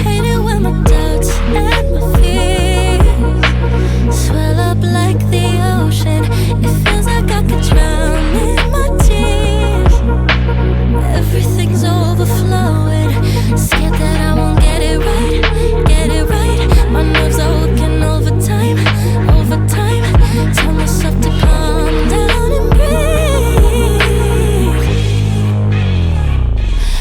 Hate it when my doubts and my fears swell up like the ocean. It feels like I could drown in my tears. Everything's overflowing. Scared that I won't get it right, get it right. My nerves are working overtime, overtime. Tell myself to calm down and breathe.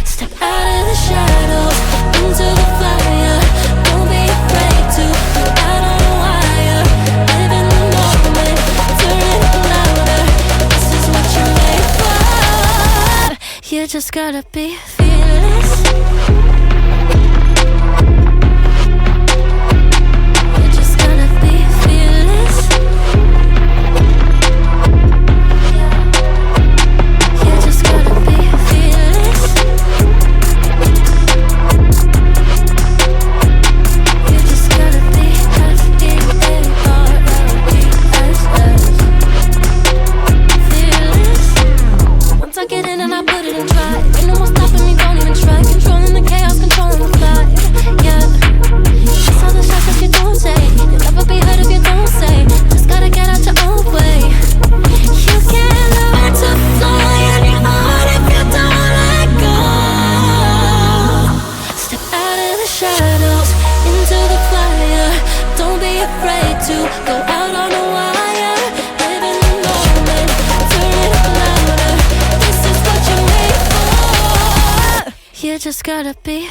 Step out of the shadows, into the fire. Don't be afraid to go out on a wire. Live in the moment, turn it up louder. This is what you're made for. You just gotta be fearless. You just gotta be fearless. You just gotta be fearless. You just gotta be F-E-A-R-L-E-S-S. Fearless. Once I get in and I put it in drive, ain't no more stopping me, don't even try. Controlling the chaos, controlling the vibe. Yeah. That's all the shots that you don't take. You'll never be heard if you don't say. Just gotta get out your own way. You can't learn to fly on your own if you don't let go. Step out of the shadows, into the fire. Don't be afraid to go out on a wire. Live in the moment, turn it up louder. This is what you're made for. You just gotta be